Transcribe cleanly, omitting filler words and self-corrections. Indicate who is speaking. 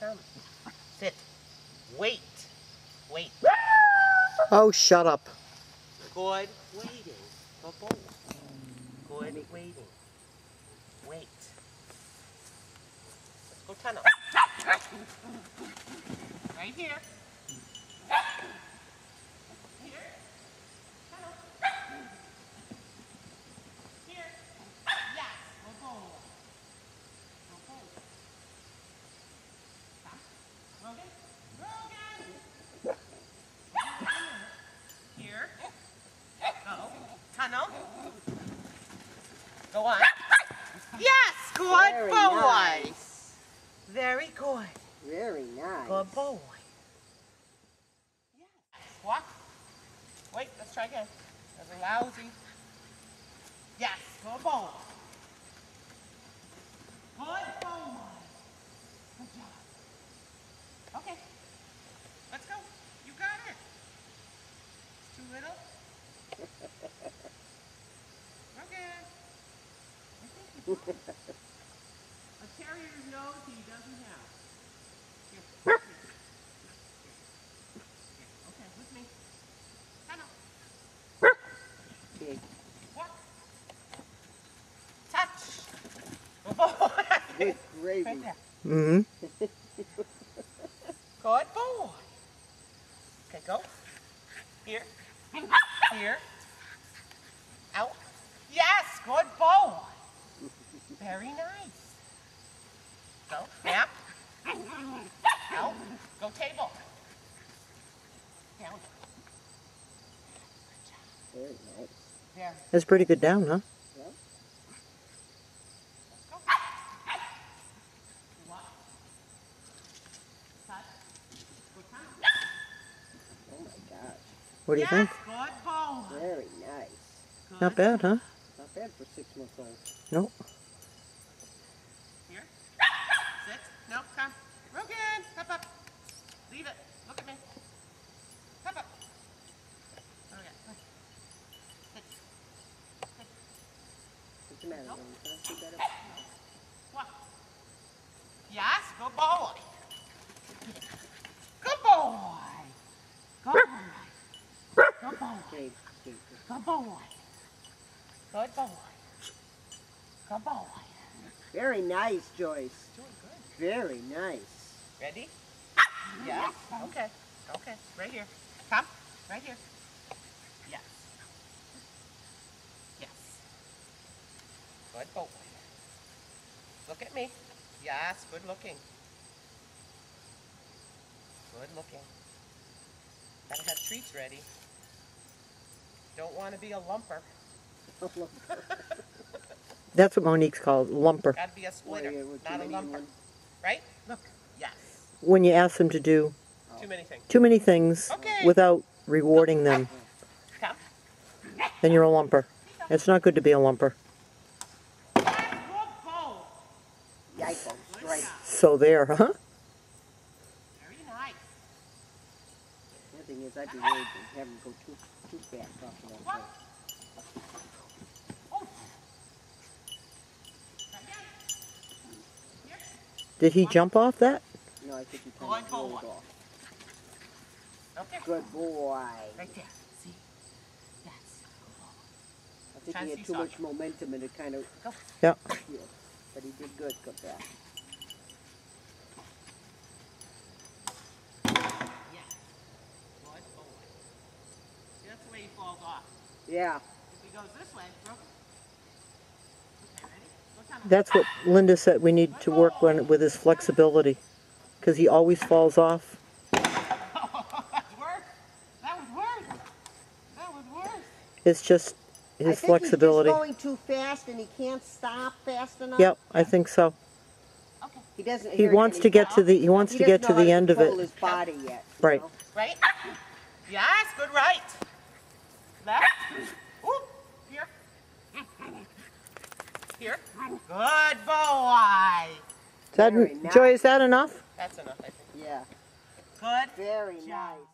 Speaker 1: Come. Sit. Wait. Wait.
Speaker 2: Oh, shut up.
Speaker 1: Good waiting. Good boy. Good waiting. Wait. Let's go tunnel. Right here. Here. Tunnel. Here. Yes. Good boy. Good boy. Come. Logan. Logan. Here. Go. Tunnel. Go on. Yes, good
Speaker 2: Very
Speaker 1: boy.
Speaker 2: nice.
Speaker 1: Very good.
Speaker 2: Very nice.
Speaker 1: Good boy. Yes. Walk. Wait, let's try again. That was lousy. Yes, good boy. Good boy. Good job. Okay. Let's go. You got it. It's too little. Okay. A terrier's nose he doesn't have. Here. Here. Okay, with me. Tunnel.
Speaker 2: Okay.
Speaker 1: Walk. Touch. Good boy.
Speaker 2: Good gravy.
Speaker 1: Right there.
Speaker 2: Mm-hmm.
Speaker 1: Good boy. Okay, go. Here. Here. Out. Yes, good boy. Very nice. Go. Nap. Out. Go table. Down.
Speaker 2: Very nice.
Speaker 1: There.
Speaker 2: That's pretty good down, huh?
Speaker 1: Go. Walk. Touch. Good time.
Speaker 2: Oh my gosh. What do you
Speaker 1: Yes,
Speaker 2: think?
Speaker 1: good boy.
Speaker 2: Very nice.
Speaker 1: Good.
Speaker 2: Not bad, huh?
Speaker 1: Not bad for 6 months old.
Speaker 2: Nope.
Speaker 1: Here. Sit. No, come. Rogan, hop up. Leave it. Look at me. Hop up. Okay. Sit. Sit.
Speaker 2: What's the matter?
Speaker 1: Nope.
Speaker 2: You got it?
Speaker 1: Walk. Yes, good boy. Good boy. Good boy. Good boy.
Speaker 2: Okay. Okay.
Speaker 1: Good boy. Good boy. Good boy.
Speaker 2: Very nice, Joyce.
Speaker 1: Doing good.
Speaker 2: Very nice.
Speaker 1: Ready? Yeah. Okay. Okay. Right here. Come. Right here. Yes. Yes. Good boy. Look at me. Yes. Good looking. Good looking. Gotta have treats ready. Don't want to be a lumper.
Speaker 2: That's what Monique's called, lumper.
Speaker 1: Gotta be a splitter,
Speaker 2: Well, yeah, with too
Speaker 1: not a
Speaker 2: many
Speaker 1: lumper.
Speaker 2: ones.
Speaker 1: Right? Look. Yes.
Speaker 2: When you ask them to do
Speaker 1: Too many things.
Speaker 2: too many things
Speaker 1: Okay.
Speaker 2: without rewarding them,
Speaker 1: Come.
Speaker 2: then you're a lumper. It's not good to be a lumper.
Speaker 1: Good boy.
Speaker 2: Yikes.
Speaker 1: Good
Speaker 2: Right.
Speaker 1: job.
Speaker 2: So there, huh?
Speaker 1: Very nice.
Speaker 2: The thing is, I'd be worried to have him go too fast off of that.
Speaker 1: What?
Speaker 2: thing.
Speaker 1: Oh. Again. Here.
Speaker 2: Did he jump off that? No, I think he
Speaker 1: Good
Speaker 2: kind of rolled
Speaker 1: boy.
Speaker 2: off.
Speaker 1: Okay.
Speaker 2: Good boy.
Speaker 1: Right there. See? Yes.
Speaker 2: I think
Speaker 1: Try
Speaker 2: he
Speaker 1: to
Speaker 2: had
Speaker 1: see
Speaker 2: too much momentum and it kind of,
Speaker 1: Go.
Speaker 2: yeah.
Speaker 1: Oh.
Speaker 2: But he did good, come back.
Speaker 1: Yes. Good boy. See, that's the way he falls off.
Speaker 2: Yeah,
Speaker 1: If he goes this way, bro. Okay, ready? Go tunnel.
Speaker 2: that's what Linda said we need to work on with his flexibility, because he always falls off.
Speaker 1: That's worse. That was worse. That was worse.
Speaker 2: It's just his flexibility.
Speaker 3: I think he's just going too fast and he can't stop fast enough.
Speaker 2: Yep, I think so.
Speaker 1: Okay.
Speaker 3: He doesn't.
Speaker 2: He wants to get to the end of
Speaker 3: Control
Speaker 2: it.
Speaker 3: his body yet. you
Speaker 2: Right.
Speaker 3: know?
Speaker 1: Right? Yes, good right. Left. Oop. Here. Here. Good boy.
Speaker 2: Is that,
Speaker 3: Very nice.
Speaker 2: Joy, is that enough?
Speaker 1: That's enough, I think.
Speaker 3: Yeah.
Speaker 1: Good
Speaker 3: Very
Speaker 1: job.
Speaker 3: nice.